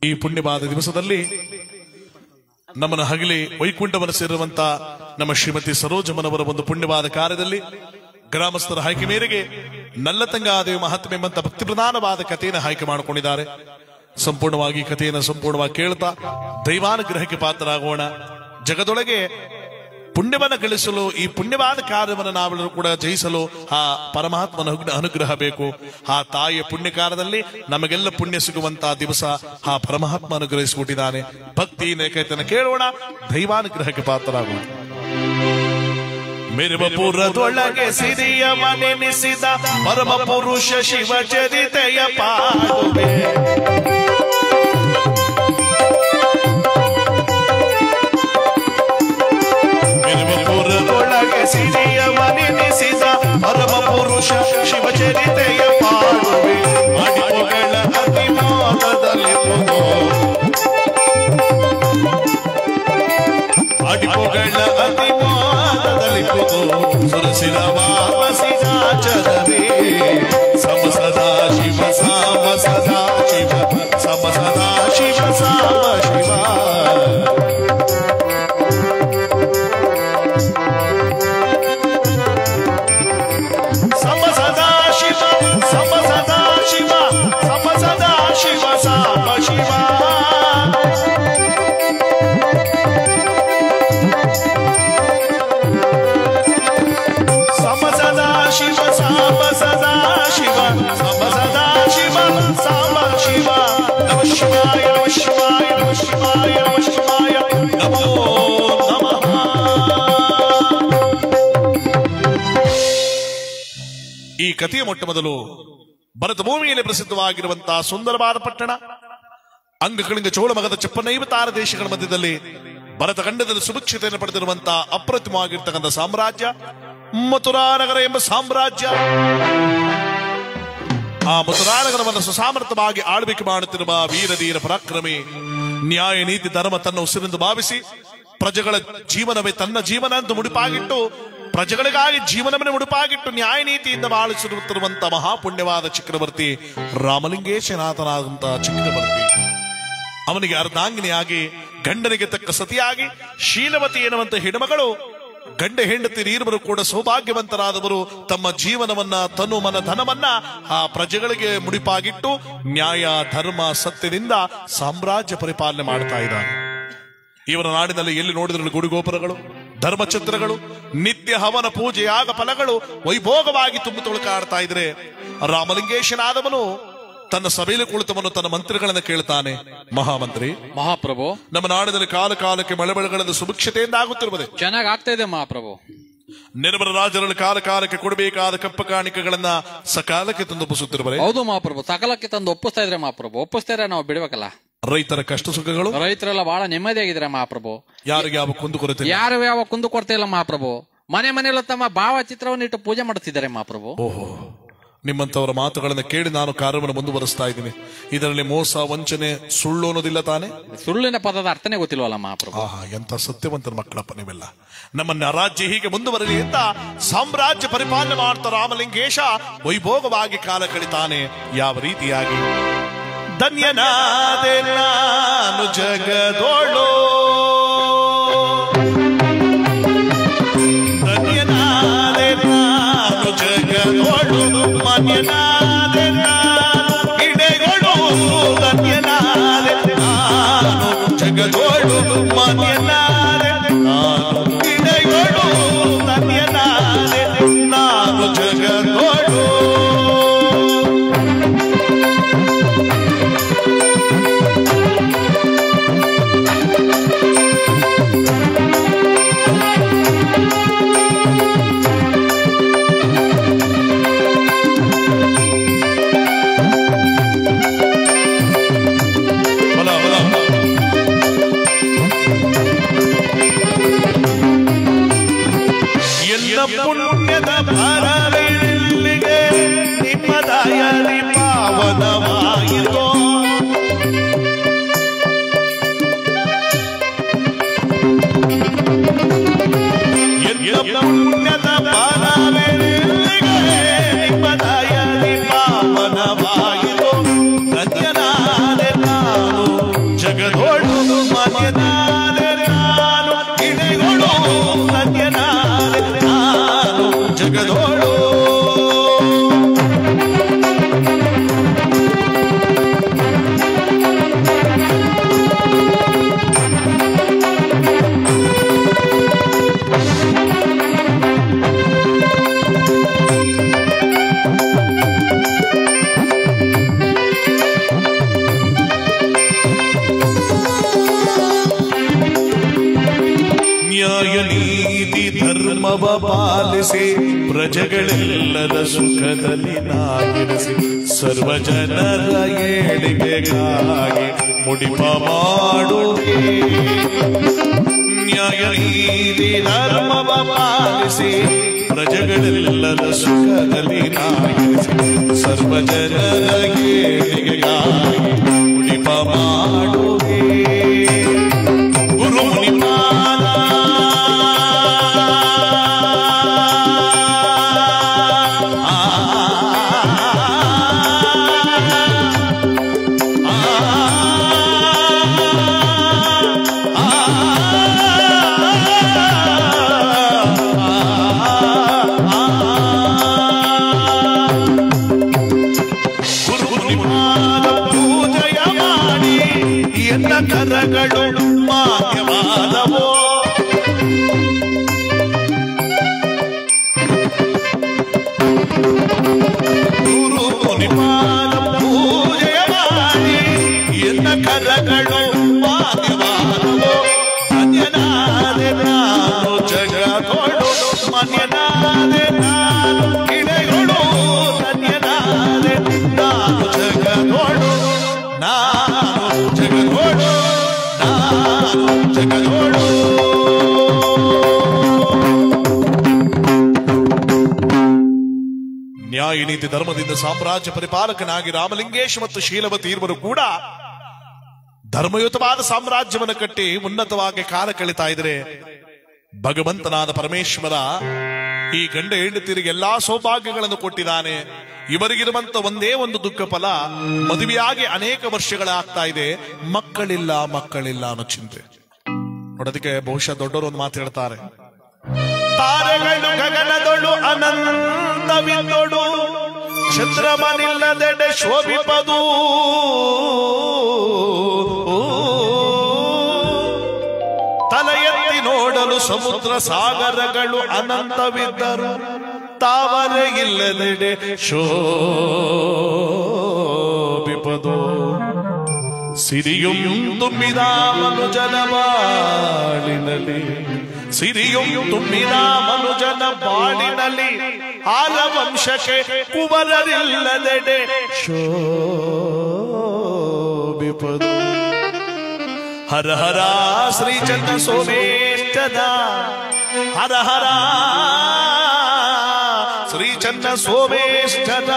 ಈ ಪುಣ್ಯವಾದ ದಿವಸದಲ್ಲಿ ನಮ್ಮನ್ನು ಹಗಲಿ ವೈಕುಂಠವನ್ನು ಸೇರಿರುವಂತ ನಮ್ಮ ಶ್ರೀಮತಿ ಸರೋಜಮ್ಮನವರ ಒಂದು ಪುಣ್ಯವಾದ ಕಾರ್ಯದಲ್ಲಿ ಗ್ರಾಮಸ್ಥರ ಆಯ್ಕೆ ಮೇರೆಗೆ ನಲ್ಲತಂಗಾದೇವಿ ಮಹಾತ್ಮೆ ಎಂಬಂತ ಭಕ್ತಿ ಪ್ರಧಾನವಾದ ಕಥೆಯನ್ನು ಆಯ್ಕೆ ಮಾಡಿಕೊಂಡಿದ್ದಾರೆ. ಸಂಪೂರ್ಣವಾಗಿ ಕಥೆಯನ್ನು ಸಂಪೂರ್ಣವಾಗಿ ಕೇಳ್ತಾ ದೈವಾನುಗ್ರಹಕ್ಕೆ ಪಾತ್ರರಾಗೋಣ. ಜಗದೊಳಗೆ ಪುಣ್ಯವನ್ನು ಗಳಿಸಲು, ಈ ಪುಣ್ಯವಾದ ಕಾರ್ಯವನ್ನು ನಾವೆಲ್ಲರೂ ಕೂಡ ಜಯಿಸಲು ಆ ಪರಮಾತ್ಮನ ಅನುಗ್ರಹ ಬೇಕು. ಆ ತಾಯಿಯ ಪುಣ್ಯಕಾರದಲ್ಲಿ ನಮಗೆಲ್ಲ ಪುಣ್ಯ ಸಿಗುವಂತಹ ದಿವಸ ಆ ಪರಮಾತ್ಮ ಅನುಗ್ರಹಿಸಿಕೊಟ್ಟಿದ್ದಾನೆ. ಭಕ್ತಿ ಕಥೆಯನ್ನು ಕೇಳೋಣ, ದೈವಾನುಗ್ರಹಕ್ಕೆ ಪಾತ್ರರಾಗೋಣ. ಮಿರ್ವಪುರದೊಳಗೆ ಸಿರಿಯ ಮನೆನಿಸಿದ ಪರಮ ಪುರುಷ ಶಿವ ಚರಿತೆಯ ಪಾಡುವೆ. ಮಿರ್ವಪುರದೊಳಗೆ ಸಿರಿಯ ಮನೆನಿಸಿದ ಪರಮ ಪುರುಷ ಶಿವ ಚರಿತೆಯ ಪಾಡುವೆ. ಅಡಿಪುಗಳ ಅತಿಮಾನದಲ್ಲಿ ಅಡಿಪುಗಳ ಅತಿಮಾನದಲ್ಲಿ ಸುರಸಿರ ವಾಸಿದಾಚರವೇ ಸಮ ಸದಾ ಶಿವ ಸಾಮ ಸದಾ ಶಿವ ಸಮ ಸದಾ ಶಿವ ಸಾಮ ಶಿವ. ಸಮ ಸದಾ ಶಿವ ಸಮ ಸದಾ ಶಿವ ಸಮ ಸದಾ ಶಿವ ಸಾಮ ಶಿವ. ಸಮ ಸದಾ ಶಿವ ಸಾಮ ಸದಾ ಶಿವ ಸಮ ಸದಾ ಶಿವ ಸಾಮ ಶಿವ. ನಮ ಶಿವಾಯ ನಮ ಶಿವಾಯ ನಮ ಶಿವಾಯ ನಮ ಶಿವಾಯ ನಮೋ ನಮಃ. ಈ ಕಥೆಯ ಮೊಟ್ಟ ಮೊದಲು ಭರತ ಭೂಮಿಯಲ್ಲಿ ಪ್ರಸಿದ್ಧವಾಗಿರುವಂತಹ ಸುಂದರವಾದ ಪಟ್ಟಣ ಅಂಗಕಳಿಂಗ ಚೋಳ ಮಗದ ಚಪ್ಪನೈವತಾರ ದೇಶಗಳ ಮಧ್ಯದಲ್ಲಿ ಭರತ ಖಂಡದಲ್ಲಿ ಸುಭಿಕ್ಷತೆಯನ್ನು ಪಡೆದಿರುವಂತಹ ಅಪ್ರತಿಮವಾಗಿರ್ತಕ್ಕಂಥ ಸಾಮ್ರಾಜ್ಯ ಮಥುರಾನಗರ ಎಂಬ ಸಾಮ್ರಾಜ್ಯ. ಆ ಮಥುರಾನಗರವನ್ನು ಸುಸಾಮರ್ಥ್ಯವಾಗಿ ಆಳ್ವಿಕೆ ಮಾಡುತ್ತಿರುವ ವೀರಧೀರ ಪರಾಕ್ರಮಿ, ನ್ಯಾಯ ನೀತಿ ಧರ್ಮ ತನ್ನ ಉಸಿರೆಂದು ಭಾವಿಸಿ ಪ್ರಜೆಗಳ ಜೀವನವೇ ತನ್ನ ಜೀವನ ಎಂದು ಮುಡಿಪಾಗಿಟ್ಟು, ಪ್ರಜೆಗಳಿಗಾಗಿ ಜೀವನವನ್ನೇ ಮುಡಿಪಾಗಿಟ್ಟು ನ್ಯಾಯ ನೀತಿಯಿಂದ ಬಾಳಿಸುತ್ತಿರುವಂತಹ ಮಹಾಪುಣ್ಯವಾದ ಚಕ್ರವರ್ತಿ ರಾಮಲಿಂಗೇಶನಾಥನಾದಂತಹ ಚಕ್ರವರ್ತಿ. ಅವನಿಗೆ ಅರ್ಧಾಂಗಿನಿಯಾಗಿ, ಗಂಡನಿಗೆ ತಕ್ಕ ಸತಿಯಾಗಿ, ಶೀಲವತಿ ಎನ್ನುವಂತ ಹೆಣ್ಣುಮಗಳು, ಗಂಡ ಹೆಂಡತಿ ಇರುವರು ಕೂಡ ಸೌಭಾಗ್ಯವಂತರಾದವರು ತಮ್ಮ ಜೀವನವನ್ನ, ತನು ಮನ ಧನವನ್ನ ಆ ಪ್ರಜೆಗಳಿಗೆ ಮುಡಿಪಾಗಿಟ್ಟು ನ್ಯಾಯ ಧರ್ಮ ಸತ್ಯದಿಂದ ಸಾಮ್ರಾಜ್ಯ ಪರಿಪಾಲನೆ ಮಾಡ್ತಾ ಇದ್ದಾರೆ. ಇವರ ನಾಡಿನಲ್ಲಿ ಎಲ್ಲಿ ನೋಡಿದ್ರು ಗುಡಿಗೋಪುರಗಳು, ಧರ್ಮಛತ್ರಗಳು, ನಿತ್ಯ ಹವನ ಪೂಜೆಯಾಗ ಫಲಗಳು ವೈಭೋಗವಾಗಿ ತುಂಬಿ ತುಳುಕಾಡ್ತಾ ಇದ್ರೆ ರಾಮಲಿಂಗೇಶನಾದವನು ತನ್ನ ಸಭೆಯಲ್ಲಿ ಕುಳಿತವನು ತನ್ನ ಮಂತ್ರಿಗಳನ್ನು ಕೇಳ್ತಾನೆ. ಮಹಾಮಂತ್ರಿ, ಮಹಾಪ್ರಭು, ನಮ್ಮ ನಾಡಿನಲ್ಲಿ ಕಾಲ ಕಾಲಕ್ಕೆ ಮಳೆ ಬೆಳೆಗಳಲ್ಲಿ ಸುಭಿಕ್ಷತೆಯಿಂದ ಆಗುತ್ತಿರುತ್ತದೆ. ಚೆನ್ನಾಗಿ ಆಗ್ತಾ ಇದೆ ಮಹಾಪ್ರಭು. ನಿರ್ಭರ ರಾಜರಲ್ಲಿ ಕಾಲ ಕಾಲಕ್ಕೆ ಕೊಡಬೇಕಾದ ಕಪ್ಪ ಕಾಣಿಕೆಗಳನ್ನ ಸಕಾಲಕ್ಕೆ ತಂದು ಒಪ್ಪಿಸುತ್ತಿರುವರೆ. ಹೌದು ಮಹಾಪ್ರಭು, ಸಕಾಲಕ್ಕೆ ತಂದು ಒಪ್ಪಿಸ್ತಾ ಇದ್ರೆ ಮಹಾಪ್ರಭು. ಒಪ್ಪಿಸ್ತಾ ಇದ್ರೆ ನಾವು ಬಿಡ್ಬೇಕಲ್ಲ. ರೈತರ ಕಷ್ಟ ಸುಖಗಳು, ರೈತರೆಲ್ಲ ಬಹಳ ನೆಮ್ಮದಿಯಾಗಿದ್ದಾರೆ ಮಹಾಪ್ರಭು. ಯಾರಿಗೆ ಯಾವ ಕುಂದು ಕೊರತೆ, ಯಾರು ಯಾವ ಕುಂದು ಕೊರತೆ ಇಲ್ಲ ಮಹಾಪ್ರಭು. ಮನೆ ಮನೆಯಲ್ಲ ತಮ್ಮ ಭಾವಚಿತ್ರವನ್ನು ಇಟ್ಟು ಪೂಜೆ ಮಾಡುತ್ತಿದ್ದಾರೆ ಮಹಾಪ್ರಭು. ಓಹೋ, ನಿಮ್ಮಂತವರ ಮಾತುಗಳನ್ನು ಕೇಳಿ ನಾನು ಕಾರ್ಯವನ್ನು ಮುಂದುವರಿಸ್ತಾ ಇದ್ದೀನಿ. ಇದರಲ್ಲಿ ಮೋಸ ವಂಚನೆ ಸುಳ್ಳು ಅನ್ನೋದಿಲ್ಲ ತಾನೆ? ಸುಳ್ಳಿನ ಪದದ ಅರ್ಥನೇ ಗೊತ್ತಿಲ್ವಲ್ಲ ಮಹಾಪ್ರಭು. ಎಂತ ಸತ್ಯವಂತರ ಮಕ್ಕಳಪ್ಪ ನೀವೆಲ್ಲ. ನಮ್ಮನ್ನ ರಾಜ್ಯ ಹೀಗೆ ಮುಂದುವರಲಿ ಅಂತ ಸಾಮ್ರಾಜ್ಯ ಪರಿಪಾಲನೆ ಮಾಡ್ತಾ ರಾಮಲಿಂಗೇಶ ವೈಭೋಗವಾಗಿ ಕಾಲ ಕಳಿತಾನೆ. ಯಾವ ರೀತಿಯಾಗಿ? ಧನ್ಯನಾದೆ ನಾನು ಜಗದೋಳು, ಧನ್ಯನಾದೆ ನಾನು ಜಗದೋಳು, ಮಾನ್ಯನಾದೆ ನಾನು ಇಡೆಗೋಳು, ಧನ್ಯನಾದೆ ನಾನು ಜಗದೋಳು, ಮಾನ್ಯನಾದೆ ನಾನು ಇಡೆಗೋಳು, ಧನ್ಯನಾದೆ ನಾನು ಜಗದೋಳು. ಪುಣ್ಯದ ಭಾರವಿಲ್ಲಿಗೆ ನಿಮ್ಮ ದಯದಿ ಪಾವನವಾಯಿತೋ, ಪುಣ್ಯದ ಭಾರವಿಲ್ಲಿಗೆ ನಿಮ್ಮ ದಯದಿ ಪಾವನವಾಯಿತೋ, ಧನ್ಯನಾದೆ ನಾನು ಪಾಲಿಸಿ ಪ್ರಜೆಗಳೆಲ್ಲರ ಸುಖದಲ್ಲಿ ನಾಗಿರಿಸಿ ಸರ್ವ ಜನರ ಏಳಿಗೆಗಾಗಿ ಮುಡಿಪ ಮಾಡುವೆ ನ್ಯಾಯ ನೀತಿ ಧರ್ಮವ ಪಾಲಿಸಿ ಪ್ರಜೆಗಳೆಲ್ಲರ ಸುಖದಲ್ಲಿ ನಾಗಿರಿಸಿ ಸರ್ವ ಜನರ ಏಳಿಗೆಗಾಗಿ ಮುಡಿಪ ಮಾಡುವೆ ಗುರು ಮುನಿಪಾದ ಕರಗಳು ಮಾನ್ಯವಾದವೋ ಗುರು ಮುನಿಪಾದ ಪೂಜೆಯ ಮಾಡಿ ಎನ್ನ ಕರಗಳು ಮಾನ್ಯವಾದವೋ ಧನ್ಯನಾದೆ ನಾನು ಜಗದೊಳು ಮನ್ಯನಾದೆ ನಾನು ಗಿಡಗಳು ಧನ್ಯನಾದೆ ನಾನು ಜಗದೊಳು ನಾನು ಜಗದೊಳು ಜಗದೋಳು ನ್ಯಾಯ ನೀತಿ ಧರ್ಮದಿಂದ ಸಾಮ್ರಾಜ್ಯ ಪರಿಪಾಲಕನಾಗಿ ರಾಮಲಿಂಗೇಶ್ ಮತ್ತು ಶೀಲವತಿ ಇರುವರು ಕೂಡ ಧರ್ಮಯುತವಾದ ಸಾಮ್ರಾಜ್ಯವನ್ನು ಕಟ್ಟಿ ಉನ್ನತವಾಗಿ ಕಾಲ ಕಳೀತಾ ಇದ್ರೆ ಭಗವಂತನಾದ ಪರಮೇಶ್ವರ ಈ ಗಂಡ ಹೆಂಡತಿಯರಿಗೆ ಎಲ್ಲಾ ಸೌಭಾಗ್ಯಗಳನ್ನು ಕೊಟ್ಟಿದ್ದಾನೆ. ಇವರಿಗಿರುವಂತ ಒಂದೇ ಒಂದು ದುಃಖ ಫಲ, ಮದುವೆಯಾಗಿ ಅನೇಕ ವರ್ಷಗಳಾಗ್ತಾ ಇದೆ, ಮಕ್ಕಳಿಲ್ಲ ಮಕ್ಕಳಿಲ್ಲ ಅನ್ನೋ ಚಿಂತೆ. ನೋಡೋದಕ್ಕೆ ಬಹುಶಃ ದೊಡ್ಡವರು ಒಂದು ಮಾತು ಹೇಳ್ತಾರೆ, ತಾರೆಗಳು ಗಗನದೊಳು ಅನಂತವಿದ್ದೊಡು ಚಂದ್ರಮನಿಲ್ಲದೆಡೆ ಶೋಭಿಪದು ತಲೆ ಎತ್ತಿ ನೋಡಲು ಸಮುದ್ರ ಸಾಗರಗಳು ಅನಂತವಿದ್ದರು ತಾವರೆ ಇಲ್ಲದೆಡೆ ಶೋಭಿಪದು ಸಿರಿಯುಂ ತುಂಬಿದ ಮನುಜನ ಬಾಳಿನಲ್ಲಿ ಸಿರಿಯುಂ ತುಂಬಿದ ಮನುಜನ ಬಾಳಿನಲ್ಲಿ ಆಲವಂಶಕ್ಕೆ ಕುವರರಿಲ್ಲದೆಡೆ ಶೋಭಿಪದು ಹರ ಹರ ಶ್ರೀ ಚಂದ್ರ ಸೋಮೇಷ್ಟದ ಹರ ಹರ ಶ್ರೀ ಚಂದ್ರ ಸೋಮೇಷ್ಟದ.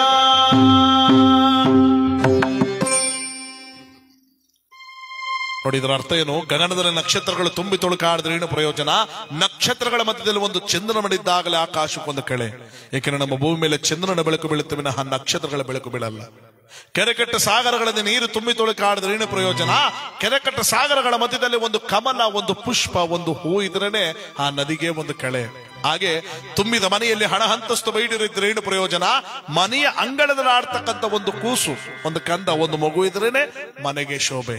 ನೋಡಿ, ಇದರ ಅರ್ಥ ಏನು? ಗಗನದಲ್ಲಿ ನಕ್ಷತ್ರಗಳು ತುಂಬಿ ತೊಳುಕಾಡಿದ್ರೆ ಏನು ಪ್ರಯೋಜನ? ನಕ್ಷತ್ರಗಳ ಮಧ್ಯದಲ್ಲಿ ಒಂದು ಚಂದ್ರನ ಮಡಿದ್ದಾಗಲೇ ಆಕಾಶಕ್ಕೊಂದು ಕಳೆ. ಏಕೆಂದ್ರೆ ನಮ್ಮ ಭೂಮಿ ಮೇಲೆ ಚಂದ್ರನ ಬೆಳಕು ಬೀಳುತ್ತೆ ವಿನಃ ನಕ್ಷತ್ರಗಳ ಬೆಳಕು ಬೀಳಲ್ಲ. ಕೆರೆಕಟ್ಟ ಸಾಗರಗಳಲ್ಲಿ ನೀರು ತುಂಬಿ ತೊಳುಕಾಡಿದ್ರೆ ಏನು ಪ್ರಯೋಜನ? ಕೆರೆಕಟ್ಟ ಸಾಗರಗಳ ಮಧ್ಯದಲ್ಲಿ ಒಂದು ಕಮಲ, ಒಂದು ಪುಷ್ಪ, ಒಂದು ಹೂ ಇದ್ರೇನೆ ಆ ನದಿಗೆ ಒಂದು ಕಳೆ. ಹಾಗೆ ತುಂಬಿದ ಮನೆಯಲ್ಲಿ ಹಣ ಹಂತಸ್ತು ಬೈಡಿರಿದ್ರೆ ಏನು ಪ್ರಯೋಜನ? ಮನೆಯ ಅಂಗಳದಲ್ಲಿ ಆಡ್ತಕ್ಕಂಥ ಒಂದು ಕೂಸು, ಒಂದು ಕಂದ, ಒಂದು ಮಗು ಇದ್ರೇನೆ ಮನೆಗೆ ಶೋಭೆ.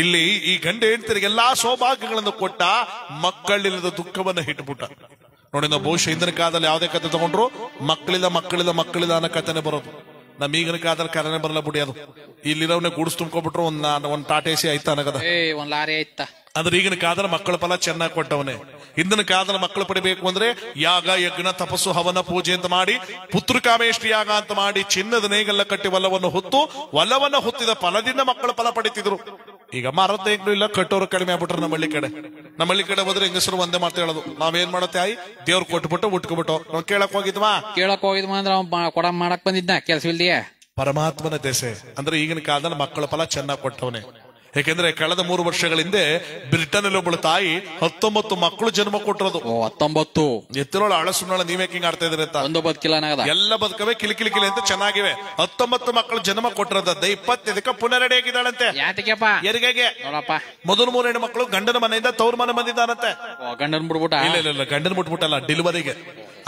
ಇಲ್ಲಿ ಈ ಗಂಡ ಹೆಂಡತಿರಿಗೆ ಎಲ್ಲಾ ಸೌಭಾಗ್ಯಗಳನ್ನು ಕೊಟ್ಟ, ಮಕ್ಕಳಿಲ್ಲದ ದುಃಖವನ್ನು ಇಟ್ಬಿಟ್ಟ. ನೋಡಿ, ನಾವು ಬಹುಶಃ ಹಿಂದಿನ ಕಾಲದಲ್ಲಿ ಯಾವುದೇ ಕತೆ ತಗೊಂಡ್ರು ಮಕ್ಕಳಿಲ್ಲ ಮಕ್ಕಳಿಲ್ಲ ಮಕ್ಕಳಿಲ್ಲ ಅನ್ನೋ ಕಥೆನೆ ಬರೋದು. ನಮ್ ಈಗಿನ ಕಾಲದಲ್ಲಿ ಕರೆನೆ ಬರಲ್ಲ ಬಿಡಿ. ಅದು ಇಲ್ಲಿರೋನೆ ಗೂಡ್ಸ್ ತುಂಬ್ಕೊಬಿಟ್ರು ಒಂದ್ ಟಾಟೇಸಿ ಆಯ್ತಾ ಅನ್ನಗದ, ಒಂದ್ ಲಾರಿ ಆಯ್ತಾ. ಅಂದ್ರೆ ಈಗಿನ ಕಾಲದಲ್ಲಿ ಮಕ್ಕಳ ಫಲ ಚೆನ್ನಾಗಿ ಕೊಟ್ಟವನೇ. ಹಿಂದಿನ ಕಾಲದಲ್ಲಿ ಮಕ್ಕಳು ಪಡಿಬೇಕು ಅಂದ್ರೆ ಯಾಗ ಯಜ್ಞ ತಪಸ್ಸು ಹವನ ಪೂಜೆ ಅಂತ ಮಾಡಿ, ಪುತ್ರಕಾಮೇಷ್ಟಿ ಯಾಗ ಅಂತ ಮಾಡಿ, ಚಿನ್ನದ ನೇಗಲ್ಲ ಕಟ್ಟಿ ವಲ್ಲವನ್ನ ಹೊತ್ತಿದ ಫಲದಿಂದ ಮಕ್ಕಳು ಫಲ ಪಡಿತಿದ್ರು. ಈಗ ಮಾರತ್ತೇಗ್ಲೂ ಇಲ್ಲ, ಕಟ್ಟೋರು ಕಡಿಮೆ ಆಗ್ಬಿಟ್ರು. ನಮ್ಮ ಹಳ್ಳಿ ಕಡೆ ಹೋದ್ರೆ ಹೆಂಗಸರು ಒಂದೇ ಮಾತು ಹೇಳೋದು, ನಾವೇನ್ ಮಾಡತ್ತೆ ಆಯ್ ದೇವ್ರು ಕೊಟ್ಬಿಟ್ಟು ಉಟ್ಕೊಬಿಟ್ಟು ನಾವು ಕೇಳಕ್ ಹೋಗಿದ್ವಾ ಅಂದ್ರೆ ಕೊಡ ಮಾಡಕ್ ಬಂದಿದ್ನ ಕೆಲಸ ಇಲ್ದಿಯೇ. ಪರಮಾತ್ಮನ ದೆಸೆ ಅಂದ್ರೆ ಈಗಿನ ಕಾಲದಲ್ಲಿ ಮಕ್ಕಳ ಫಲ ಚೆನ್ನಾಗಿ ಕೊಟ್ಟವನೇ. ಯಾಕೆಂದ್ರೆ ಕಳೆದ 3 ವರ್ಷಗಳ ಹಿಂದೆ ಬ್ರಿಟನ್ ಅಲ್ಲಿ ಒಬ್ಬಳು ತಾಯಿ 19 ಮಕ್ಕಳು ಜನ್ಮ ಕೊಟ್ಟಿರೋದು. 19 ಎತ್ತಿರೋಳ ಅಳಸುನೊಳ ನೀವೇ ಹಿಂಗ್ ಆಡ್ತಾ ಇದ್ರಿ ಅಂತ. ಒಂದು ಬದುಕಿಲ್ಲ, ಎಲ್ಲ ಬದುಕವೇ ಕಿಲಿಕಿಲಿಕಿಲಿ ಅಂತ ಚೆನ್ನಾಗಿವೆ. 19 ಮಕ್ಕಳು ಜನ್ಮ ಕೊಟ್ಟಿರೋದ 25ಕ್ಕೆ ಪುನಃ ರೆಡಿ ಆಗಿದ್ದಾಳಂತೆ. ಹೆರಿಗೆಗೆ ಮೊದಲು 3 ಹೆಣ್ಣು ಮಕ್ಕಳು ಗಂಡನ ಮನೆಯಿಂದ ತವ್ರ ಮನೆ ಬಂದಿದ್ದಾನಂತೆ. ಗಂಡನ್ ಬಿಡ್ಬಿಟ್ಟ? ಇಲ್ಲ ಗಂಡನ್ ಬಿಟ್ಬಿಟ್ಟಲ್ಲ, ಡೆಲಿವರಿಗೆ.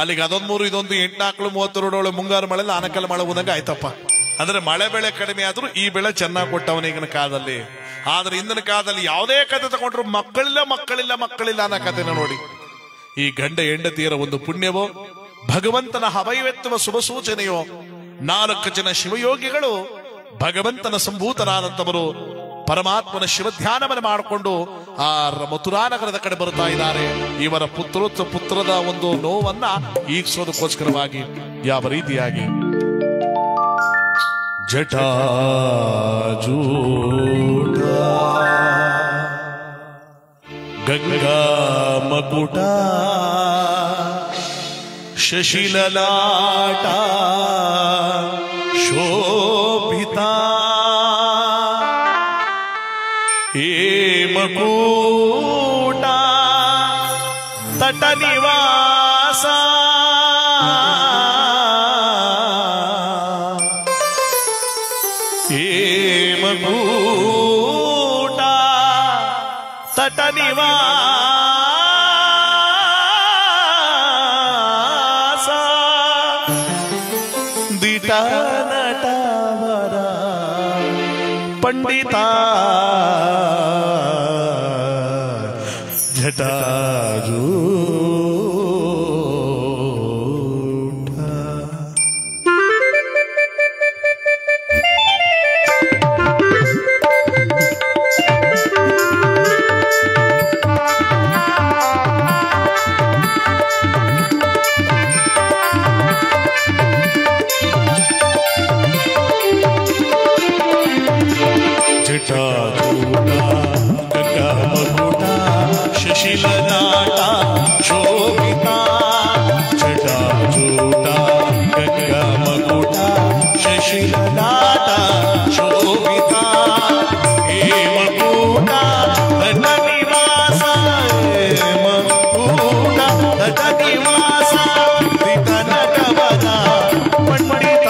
ಅಲ್ಲಿಗೆ ಅದೊಂದ್ 3 ಇದೊಂದು 8 ಮಕ್ಕಳು 32 ಮುಂಗಾರು ಮಳೆ ಆನಕಲ್ ಮಳೆ ಹೋದಂಗ ಆಯ್ತಪ್ಪ. ಅಂದ್ರೆ ಮಳೆ ಬೆಳೆ ಕಡಿಮೆ ಆದ್ರೂ ಈ ಬೆಳೆ ಚೆನ್ನಾಗಿ ಕೊಟ್ಟವನ ಈಗಿನ ಕಾಲದಲ್ಲಿ. ಆದ್ರೆ ಇಂದಿನ ಕಾಲದಲ್ಲಿ ಯಾವುದೇ ಕತೆ ತಗೊಂಡ್ರು ಮಕ್ಕಳಿಲ್ಲ ಅನ್ನೋ ಕಥೆನ ನೋಡಿ. ಈ ಗಂಡ ಹೆಂಡತಿಯರ ಒಂದು ಪುಣ್ಯವೋ, ಭಗವಂತನ ಹಬಯವೆತ್ತುವ ಶುಭ ಸೂಚನೆಯೋ, 4 ಜನ ಶಿವಯೋಗಿಗಳು ಭಗವಂತನ ಸಂಭೂತರಾದಂತವರು ಪರಮಾತ್ಮನ ಶಿವಧ್ಯಾನವನ್ನು ಮಾಡಿಕೊಂಡು ಆ ಮಥುರಾ ನಗರದ ಕಡೆ ಬರ್ತಾ ಇದ್ದಾರೆ. ಇವರ ಪುತ್ರದ ಒಂದು ನೋವನ್ನ ಈಗಿಸೋದಕ್ಕೋಸ್ಕರವಾಗಿ ಯಾವ ರೀತಿಯಾಗಿ ಜಟಾಜೂಟ ಗಂಗಾ ಮಕುಟ ಶಶಿಲಲಾಟ ಶೋಭಿತಾ ಹೇಮಕೂಟ ತಟ ನಿವಾಸ ಹೇಮಕೂಟ ತಟ ನಿವಾಸ ದಿಟ ನಟವರ ಪಂಡಿತ ಜಟಾಜೂಟ ಜಟಾಜೂಟ ಗಂಗಾ ಮಕುಟ ಶಶಿಲಲಾಟ ಶೋಭಿತಾ ಜಟಾಜೂಟ ಗಂಗಾ ಮಕುಟ ಶಶಿಲಲಾಟ ಶೋಭಿತಾ ಹೇಮಕೂಟ ತಟ ನಿವಾಸ ಹೇಮಕೂಟ ತಟ ನಿವಾಸ ದಿಟ ನಟವರ ಪಂಡಿತ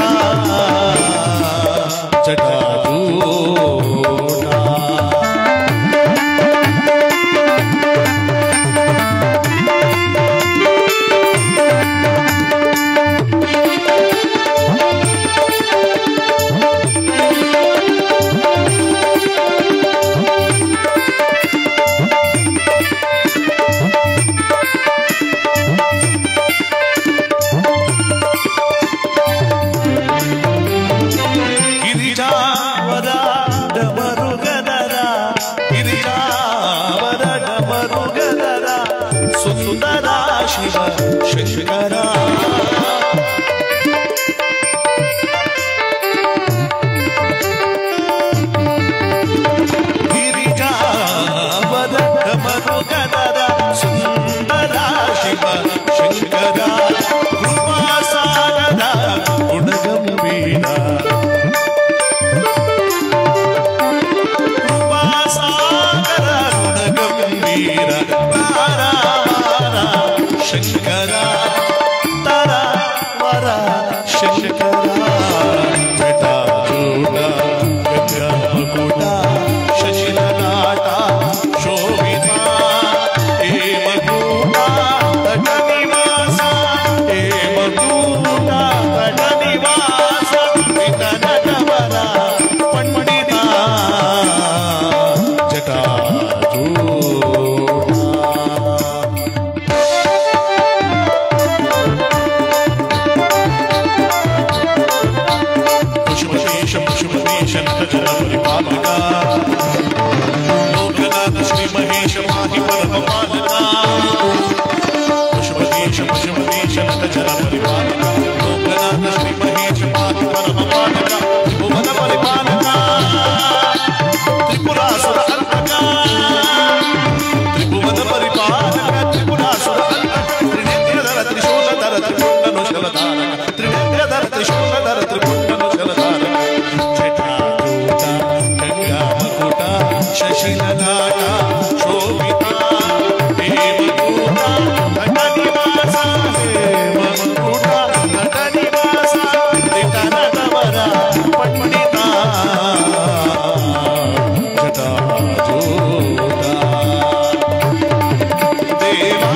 ಜಟಾಜೂಟ ಸುಂದರ ಶಿವ ಶಂಕರ ಗಿರಿಜಾವರ ಮರುಗದರ ಸುಂದರ ಶಿವ ಶಂಕರ ಕೃಪಾಸಾಗರ ಗುಣಗಂಭೀರ ಕೃಪಾಸಾಗರ ಗುಣಗಂಭೀರ ಶಂಕರ ತರ ವರ ಶಂಕರ ಜಟಾಜೂಟ ಗಂಗಾ ಮಕುಟ ಶಶಿಲಲಾಟ ಶೋಭಿತಾ ಹೇಮಕೂಟ ತಟ ನಿವಾಸ ಹೇಮಕೂಟ ತಟ ನಿವಾಸ ದಿಟ ನಟವರ ಪಂಡಿತ ಜಟಾಜೂಟ लोकनाथ श्री महेश माहि परमपालका पशुपतीश पशुपतीश नट जल परिपालका लोकनाथ श्री महेश माहि परमपालका भुवन परिपालका त्रिपुरासुर अंतका त्रिभुवन परिपालका त्रिपुरासुर अंतका त्रिनेत्रधर त्रिशूलधर त्रिपुण्डनुशलधारक त्रिनेत्रधर त्रिशूलधर त्रिपुण्डनुशलधारक शशिललाट शोभिता हेमकूट तट निवास हेमकूट तट निवास दिट नटवर पंडित जटाजूट देवा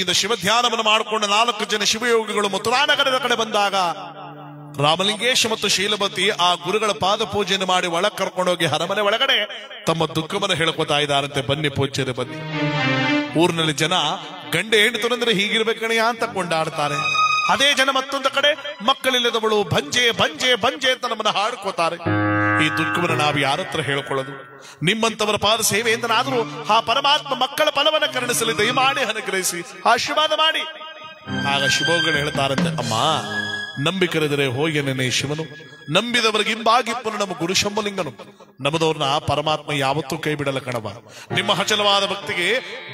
ಭಕ್ತಿಯಿಂದ ಶಿವಧ್ಯಾನವನ್ನು ಮಾಡಿಕೊಂಡ 4 ಜನ ಶಿವಯೋಗಿಗಳು ಮಥುರಾನಗರದ ಕಡೆ ಬಂದಾಗ ರಾಮಲಿಂಗೇಶ ಮತ್ತು ಶೀಲವತಿ ಆ ಗುರುಗಳ ಪಾದ ಪೂಜೆಯನ್ನು ಮಾಡಿ ಒಳಗೆ ಕರ್ಕೊಂಡೋಗಿ ಅರಮನೆ ಒಳಗಡೆ ತಮ್ಮ ದುಃಖವನ್ನು ಹೇಳ್ಕೊತಾ ಇದ್ದಾರಂತೆ. ಬನ್ನಿ ಪೂಜ್ಯರೇ ಬನ್ನಿ. ಊರಿನಲ್ಲಿ ಜನ ಗಂಡ ಹೆಂಡತರಂದ್ರೆ ಹೀಗಿರ್ಬೇಕಣೆಯ ಅಂತ ಕೊಂಡಾಡ್ತಾರೆ. ಅದೇ ಜನ ಮತ್ತೊಂದು ಕಡೆ ಮಕ್ಕಳಿಲ್ಲದವಳು ಭಂಜೆ ಭಂಜೆ ಭಂಜೆ ಅಂತ ನಮ್ಮನ್ನ ಹಾಡ್ಕೋತಾರೆ. ಈ ದುಃಖವನ್ನು ನಾವು ಯಾರತ್ರ ಹೇಳ್ಕೊಳ್ಳೋದು? ನಿಮ್ಮಂತವರ ಪಾದ ಸೇವೆಯಿಂದನಾದ್ರೂ ಆ ಪರಮಾತ್ಮ ಮಕ್ಕಳ ಫಲವನ್ನು ಕರುಣಿಸಲಿ, ದಯಮಾಡಿ ಅನುಗ್ರಹಿಸಿ ಆಶೀರ್ವಾದ ಮಾಡಿ. ಆಗ ಶಿವೋಗಳು ಹೇಳ್ತಾರಂತೆ, ಅಮ್ಮ ನಂಬಿಕರಿದರೆ ಹೋಗಿ ನೆನೆ ಶಿವನು, ನಂಬಿದವರಿಗೆ ಹಿಂಬಾಗಿಪ್ಪನು ನಮ್ಮ ಗುರು ಶಂಭಲಿಂಗನು. ನಮ್ಮದವ್ರನ್ನ ಪರಮಾತ್ಮ ಯಾವತ್ತೂ ಕೈ ಬಿಡಲ್ಲ ಕಣವ. ನಿಮ್ಮ ಹಚಲವಾದ ಭಕ್ತಿಗೆ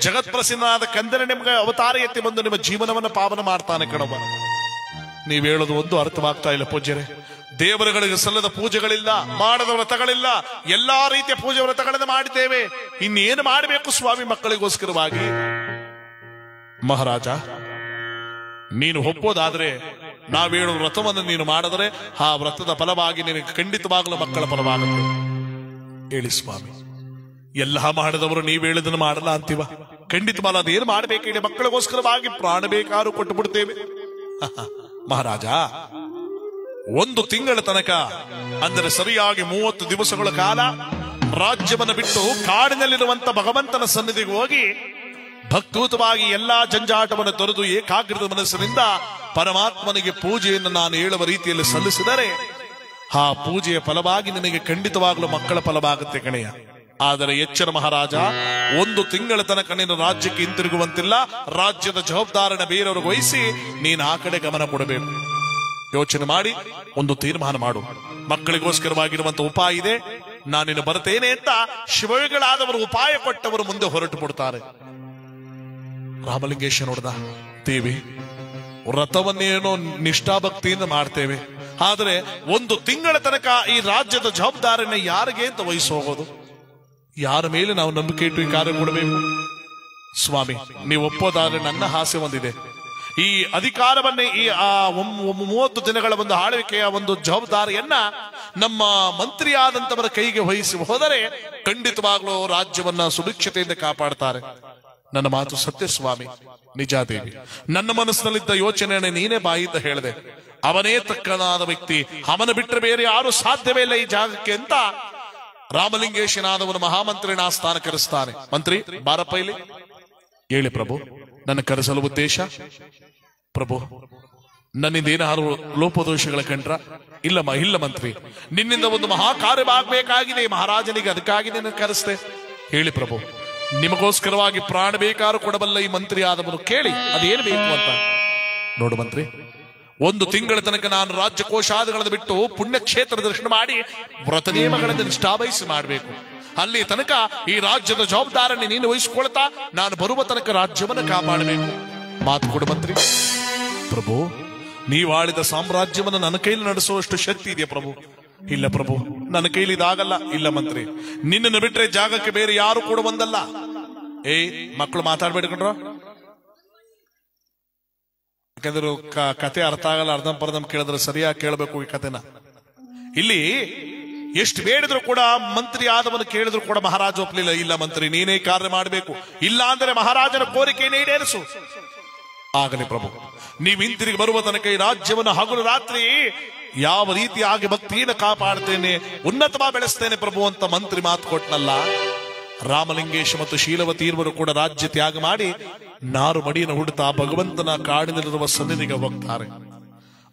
ಜಗತ್ ಪ್ರಸಿದ್ಧನಾದ ಕಂದನೆ ನಿಮ್ಗೆ ಅವತಾರ ಎತ್ತಿ ಬಂದು ನಿಮ್ಮ ಜೀವನವನ್ನು ಪಾವನ ಮಾಡ್ತಾನೆ ಕಣವ. ನೀವ್ ಹೇಳೋದು ಒಂದು ಅರ್ಥವಾಗ್ತಾ ಇಲ್ಲ ಪೂಜ್ಯರೇ. ದೇವರುಗಳಿಗೆ ಸಲ್ಲದ ಪೂಜೆಗಳಿಲ್ಲ, ಮಾಡದ ವ್ರತಗಳಿಲ್ಲ, ಎಲ್ಲಾ ರೀತಿಯ ಪೂಜೆ ವ್ರತಗಳನ್ನು ಮಾಡಿದ್ದೇವೆ. ಇನ್ನೇನು ಮಾಡಬೇಕು ಸ್ವಾಮಿ ಮಕ್ಕಳಿಗೋಸ್ಕರವಾಗಿ? ಮಹಾರಾಜ, ನೀನು ಒಪ್ಪೋದಾದ್ರೆ ನಾವ್ ಹೇಳೋ ವ್ರತವನ್ನು ನೀನು ಮಾಡಿದ್ರೆ ಆ ವ್ರತದ ಫಲವಾಗಿ ನಿನಗೆ ಖಂಡಿತವಾಗಲೂ ಮಕ್ಕಳ ಫಲವಾಗುತ್ತೆ. ಹೇಳಿ ಸ್ವಾಮಿ, ಎಲ್ಲ ಮಾಡಿದವರು ನೀವ್ ಹೇಳಿದನ್ನು ಮಾಡಲ್ಲ ಅಂತೀವ? ಖಂಡಿತವಾಗಲ್ಲ. ಅದೇನು ಮಾಡ್ಬೇಕು ಹೇಳಿ? ಮಕ್ಕಳಿಗೋಸ್ಕರವಾಗಿ ಪ್ರಾಣ ಬೇಕಾದ್ರೂ ಕೊಟ್ಟು ಬಿಡ್ತೇವೆ. ಮಹಾರಾಜ, 1 ತಿಂಗಳ ತನಕ ಅಂದರೆ ಸರಿಯಾಗಿ 30 ದಿವಸಗಳ ಕಾಲ ರಾಜ್ಯವನ್ನು ಬಿಟ್ಟು ಕಾಡಿನಲ್ಲಿರುವಂತ ಭಗವಂತನ ಸನ್ನಿಧಿಗೆ ಹೋಗಿ ಭಕ್ತೂತವಾಗಿ ಎಲ್ಲಾ ಜಂಜಾಟವನ್ನು ತೊರೆದು ಏಕಾಗ್ರದ ಮನಸ್ಸಿನಿಂದ ಪರಮಾತ್ಮನಿಗೆ ಪೂಜೆಯನ್ನು ನಾನು ಹೇಳುವ ರೀತಿಯಲ್ಲಿ ಸಲ್ಲಿಸಿದರೆ ಆ ಪೂಜೆಯ ಫಲವಾಗಿ ನಿನಗೆ ಖಂಡಿತವಾಗಲೂ ಮಕ್ಕಳ ಫಲವಾಗುತ್ತೆ ಕಣೆಯ. ಆದರೆ ಎಚ್ಚರ ಮಹಾರಾಜ, 1 ತಿಂಗಳ ತನಕ ನೀನು ರಾಜ್ಯಕ್ಕೆ ಹಿಂತಿರುಗುವಂತಿಲ್ಲ. ರಾಜ್ಯದ ಜವಾಬ್ದಾರಿನ ಬೇರೆಯವ್ರಿಗೆ ವಹಿಸಿ ನೀನು ಆ ಕಡೆ ಗಮನ ಕೊಡಬೇಕು. ಯೋಚನೆ ಮಾಡಿ ಒಂದು ತೀರ್ಮಾನ ಮಾಡು. ಮಕ್ಕಳಿಗೋಸ್ಕರವಾಗಿರುವಂತ ಉಪಾಯ ಇದೆ, ನಾನಿನ್ನು ಬರ್ತೇನೆ ಅಂತ ಶಿವಗಳಾದವರು ಉಪಾಯ ಕೊಟ್ಟವರು ಮುಂದೆ ಹೊರಟು ಬಿಡ್ತಾರೆ. ರಾಮಲಿಂಗೇಶ ನೋಡ್ದ, ದೇವಿ ವ್ರತವನ್ನೇನೋ ನಿಷ್ಠಾಭಕ್ತಿಯಿಂದ ಮಾಡ್ತೇವೆ, ಆದ್ರೆ 1 ತಿಂಗಳ ತನಕ ಈ ರಾಜ್ಯದ ಜವಾಬ್ದಾರಿನ ಯಾರಿಗೆ ಅಂತ ವಹಿಸೋಗೋದು? ಯಾರ ಮೇಲೆ ನಾವು ನಂಬಿಕೆ ಇಟ್ಟು ಈ ಕಾರ್ಯ ಕೊಡಬೇಕು? ಸ್ವಾಮಿ, ನೀವು ಒಪ್ಪೋದಾದ್ರೆ ನನ್ನ ಆಸೆ ಒಂದಿದೆ. ಈ ಅಧಿಕಾರವನ್ನೇ ಈ 30 ದಿನಗಳ ಒಂದು ಆಳ್ವಿಕೆಯ ಒಂದು ಜವಾಬ್ದಾರಿಯನ್ನ ನಮ್ಮ ಮಂತ್ರಿಯಾದಂತವರ ಕೈಗೆ ವಹಿಸಿ ಹೋದರೆ ಖಂಡಿತವಾಗ್ಲೂ ರಾಜ್ಯವನ್ನ ಸುರಕ್ಷತೆಯಿಂದ ಕಾಪಾಡ್ತಾರೆ. ನನ್ನ ಮಾತು ಸತ್ಯ ಸ್ವಾಮಿ, ನಿಜ ದೇವಿ. ನನ್ನ ಮನಸ್ಸಿನಲ್ಲಿದ್ದ ಯೋಚನೆಯನ್ನು ನೀನೇ ಬಾಯಿಂದ ಹೇಳಿದೆ. ಅವನೇ ತಕ್ಕನಾದ ವ್ಯಕ್ತಿ, ಅವನ ಬಿಟ್ಟರೆ ಬೇರೆ ಯಾರು ಸಾಧ್ಯವೇ ಇಲ್ಲ ಈ ಜಾಗಕ್ಕೆ ಅಂತ ರಾಮಲಿಂಗೇಶನಾದವನು ಮಹಾಮಂತ್ರಿನ ಸ್ಥಾನ ಕರೆಸ್ತಾನೆ. ಮಂತ್ರಿ ಬಾರಪ್ಪ ಇಲ್ಲಿ. ಹೇಳಿ ಪ್ರಭು, ನನ್ನ ಕರೆಸಲು ಉದ್ದೇಶ? ಪ್ರಭು, ನನ್ನಿಂದ ಏನಾದ್ರು ಲೋಪದೋಷಗಳ ಕಂಡ್ರ? ಇಲ್ಲಮ್ಮ, ಇಲ್ಲ ಮಂತ್ರಿ, ನಿನ್ನಿಂದ ಒಂದು ಮಹಾಕಾರ್ಯವಾಗಬೇಕಾಗಿದೆ ಮಹಾರಾಜನಿಗೆ, ಅದಕ್ಕಾಗಿ ನಿನ್ನ ಕರೆಸ್ತೆ. ಹೇಳಿ ಪ್ರಭು, ನಿಮಗೋಸ್ಕರವಾಗಿ ಪ್ರಾಣ ಬೇಕಾದ್ರೂ ಕೊಡಬಲ್ಲ ಈ ಮಂತ್ರಿ ಆದವರು, ಕೇಳಿ ಅದೇನು ಬೇಕು ಅಂತ. ನೋಡು ಮಂತ್ರಿ, 1 ತಿಂಗಳ ತನಕ ನಾನು ರಾಜ್ಯ ಕೋಶಾದಿಗಳನ್ನು ಬಿಟ್ಟು ಪುಣ್ಯಕ್ಷೇತ್ರ ದರ್ಶನ ಮಾಡಿ ವ್ರತ ನಿಯಮಗಳನ್ನು ನಿಷ್ಠಾವಹಿಸಿ ಮಾಡಬೇಕು. ಅಲ್ಲಿ ತನಕ ಈ ರಾಜ್ಯದ ಜವಾಬ್ದಾರಿಯನ್ನು ನೀನು ವಹಿಸಿಕೊಳ್ತಾ ನಾನು ಬರುವ ತನಕ ರಾಜ್ಯವನ್ನು ಕಾಪಾಡಬೇಕು. ಮಾತು ಕೊಡು ಮಂತ್ರಿ. ಪ್ರಭು, ನೀವಾಳಿದ ಸಾಮ್ರಾಜ್ಯವನ್ನು ನನ್ನ ಕೈಲಿ ನಡೆಸುವಷ್ಟು ಶಕ್ತಿ ಇದೆಯಾ ಪ್ರಭು? ಇಲ್ಲ ಪ್ರಭು, ನನ್ನ ಕೈಲಿ ಇದಾಗಲ್ಲ. ಇಲ್ಲ ಮಂತ್ರಿ, ನಿನ್ನನ್ನು ಬಿಟ್ರೆ ಜಾಗಕ್ಕೆ ಬೇರೆ ಯಾರು ಕೂಡ ಬಂದಲ್ಲ. ಮಕ್ಕಳು ಮಾತಾಡ್ಬೇಡ್ಕೊಂಡ್ರ, ಯಾಕಂದ್ರೆ ಕತೆ ಅರ್ಥ ಆಗಲ್ಲ. ಅರ್ಧಂಪರ್ಧಂ ಕೇಳಿದ್ರೆ ಸರಿಯಾಗಿ ಕೇಳಬೇಕು ಈ ಕತೆನ. ಇಲ್ಲಿ ಎಷ್ಟು ಬೇಡಿದ್ರು ಕೂಡ ಮಂತ್ರಿ ಆದವನು ಕೇಳಿದ್ರು ಕೂಡ ಮಹಾರಾಜ ಒಪ್ಪಲಿಲ್ಲ. ಇಲ್ಲ ಮಂತ್ರಿ, ನೀನೇ ಕಾರ್ಯ ಮಾಡಬೇಕು, ಇಲ್ಲ ಅಂದ್ರೆ ಮಹಾರಾಜನ ಕೋರಿಕೆಯನ್ನು ಈಡೇರಿಸು. ಆಗಲಿ ಪ್ರಭು, ನೀವು ಹಿಂತಿರುಗಿ ಬರುವ ತನಕ ಈ ರಾಜ್ಯವನ್ನು ಹಗಲು ರಾತ್ರಿ ಯಾವ ರೀತಿಯಾಗಿ ಭಕ್ತಿಯನ್ನು ಕಾಪಾಡ್ತೇನೆ, ಉನ್ನತವಾಗಿ ಬೆಳೆಸ್ತೇನೆ ಪ್ರಭು ಅಂತ ಮಂತ್ರಿ ಮಾತು ಕೊಟ್ಟನಲ್ಲ. ರಾಮಲಿಂಗೇಶ ಮತ್ತು ಶೀಲವತಿ ಇರುವರು ಕೂಡ ರಾಜ್ಯ ತ್ಯಾಗ ಮಾಡಿ ನಾರು ಮಡಿಯನ್ನು ಹುಡುತ್ತಾ ಭಗವಂತನ ಕಾಡಿನಲ್ಲಿರುವ ಸನ್ನಿಧಿಗೆ ಹೋಗ್ತಾರೆ.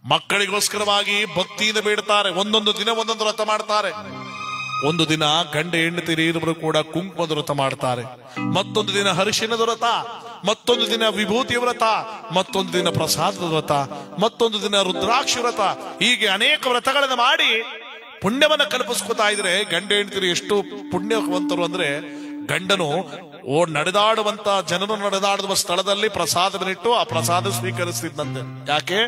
ಮಕ್ಕಳಿಗೋಸ್ಕರವಾಗಿ ಭಕ್ತಿಯಿಂದ ಬೇಡ್ತಾರೆ. ಒಂದೊಂದು ದಿನ ಒಂದೊಂದು ವ್ರತ ಮಾಡ್ತಾರೆ. ಒಂದು ದಿನ ಗಂಡ ಹೆಂಡತಿ ಇರುವರು ಕೂಡ ಕುಂಕುಮದ ವ್ರತ ಮಾಡ್ತಾರೆ. ಮತ್ತೊಂದು ದಿನ ಹರಿಶಿನದ ವ್ರತ, ಮತ್ತೊಂದು ದಿನ ವಿಭೂತಿ ವ್ರತ, ಮತ್ತೊಂದು ದಿನ ಪ್ರಸಾದದ ವ್ರತ, ಮತ್ತೊಂದು ದಿನ ರುದ್ರಾಕ್ಷಿ ವ್ರತ. ಹೀಗೆ ಅನೇಕ ವ್ರತಗಳನ್ನು ಮಾಡಿ ಪುಣ್ಯವನ್ನ ಕಲ್ಪಿಸ್ಕೊತಾ ಇದ್ರೆ ಗಂಡ ಹೆಂಡತಿರು ಎಷ್ಟು ಪುಣ್ಯವಂತರು ಅಂದ್ರೆ, ಗಂಡನು ನಡೆದಾಡುವಂತ ಜನರು ನಡೆದಾಡುವ ಸ್ಥಳದಲ್ಲಿ ಪ್ರಸಾದವನ್ನಿಟ್ಟು ಆ ಪ್ರಸಾದ ಸ್ವೀಕರಿಸಿದಂತೆ. ಯಾಕೆ?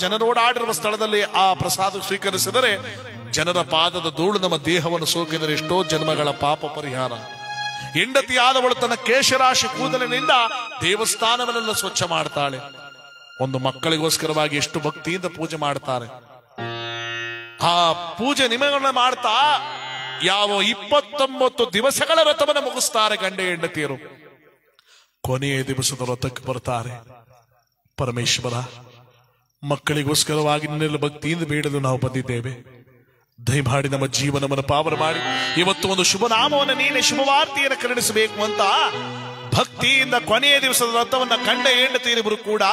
ಜನರೋಡಾಡಿರುವ ಸ್ಥಳದಲ್ಲಿ ಆ ಪ್ರಸಾದ ಸ್ವೀಕರಿಸಿದರೆ ಜನರ ಪಾದದ ಧೂಳು ನಮ್ಮ ದೇಹವನ್ನು ಸೋಕಿದರೆ ಎಷ್ಟೋ ಜನ್ಮಗಳ ಪಾಪ ಪರಿಹಾರ. ಹೆಂಡತಿಯಾದವಳು ತನ್ನ ಕೇಶರಾಶಿ ಕೂದಲಿನಿಂದ ದೇವಸ್ಥಾನವನ್ನೆಲ್ಲ ಸ್ವಚ್ಛ ಮಾಡ್ತಾಳೆ. ಒಂದು ಮಕ್ಕಳಿಗೋಸ್ಕರವಾಗಿ ಎಷ್ಟು ಭಕ್ತಿಯಿಂದ ಪೂಜೆ ಮಾಡ್ತಾರೆ. ಆ ಪೂಜೆ ನಿಮಗಳನ್ನ ಮಾಡ್ತಾ ಯಾವ 29 ದಿವಸಗಳ ವ್ರತವನ್ನು ಮುಗಿಸ್ತಾರೆ ಗಂಡ ಹೆಂಡತಿಯರು. ಕೊನೆಯ ದಿವಸದ ವ್ರತಕ್ಕೆ ಬರ್ತಾರೆ. ಪರಮೇಶ್ವರ, ಮಕ್ಕಳಿಗೋಸ್ಕರವಾಗಿ ನಿನ್ನೆಲ್ಲ ಭಕ್ತಿಯಿಂದ ಬೇಡಲು ನಾವು ಬಂದಿದ್ದೇವೆ. ದಯಮಾಡಿ ನಮ್ಮ ಜೀವನವನ್ನು ಪಾವನ ಮಾಡಿ ಇವತ್ತು ಒಂದು ಶುಭ ನಾಮವನ್ನು ನೀನೆ ಶುಭವಾರ್ತೆಯನ್ನು ಕರುಣಿಸಬೇಕು ಅಂತ ಭಕ್ತಿಯಿಂದ ಕೊನೆಯ ದಿವಸದ ವ್ರತವನ್ನ ಕಂಡ ಹೆಂಡತಿಯರಿಬ್ಬರು ಕೂಡ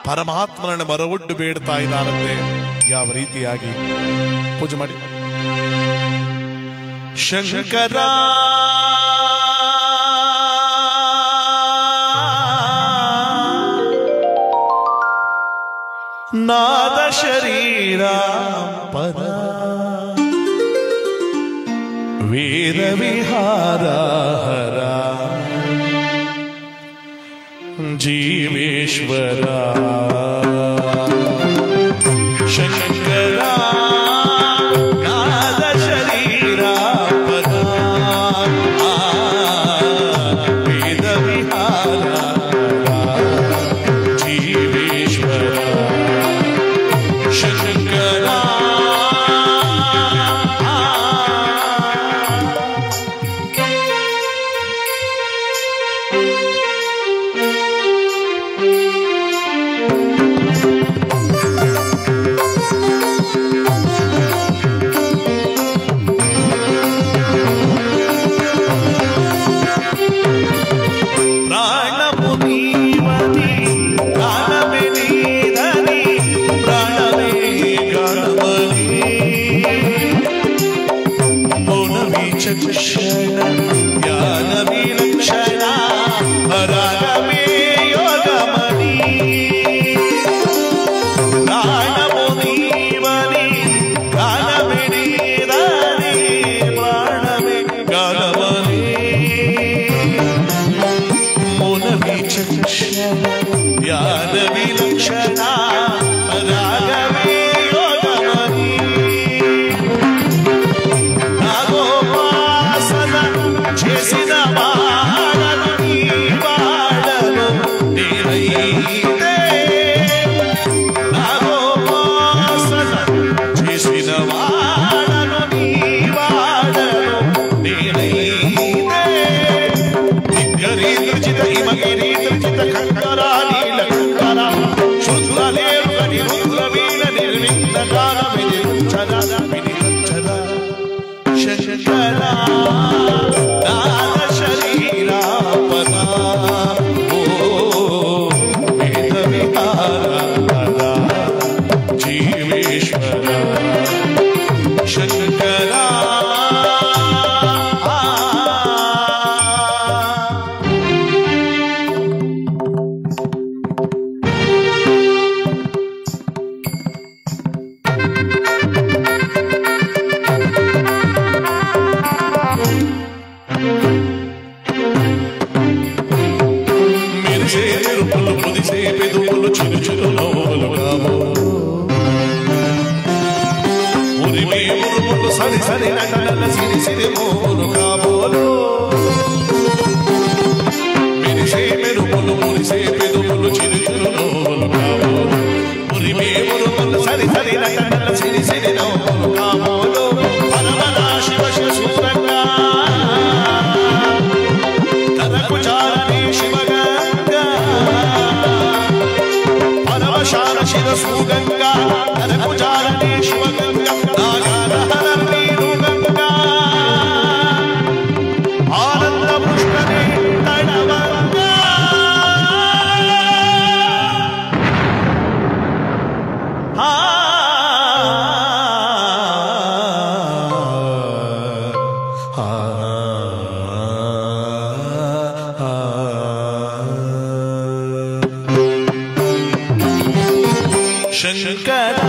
ಪರಮಾತ್ಮನನ್ನು ಮರವೊಡ್ಡು ಬೇಡ್ತಾ ಇದ್ದಾರಂತೆ. ಯಾವ ರೀತಿಯಾಗಿ ಪೂಜೆ ಮಾಡಿ. ಶಂಕರ ನಾದ ಶರೀರ ಪರ ವೇದ ವಿಹಾರ ಹರ ಜೀವೇಶ್ವರ ಶಂಕರ ನಾದ ಶರೀರ ಪರ ವೇದ ವಿಹಾರ ಜೀವೇಶ್ವರ ಶಂಕರ ಶಂಕರ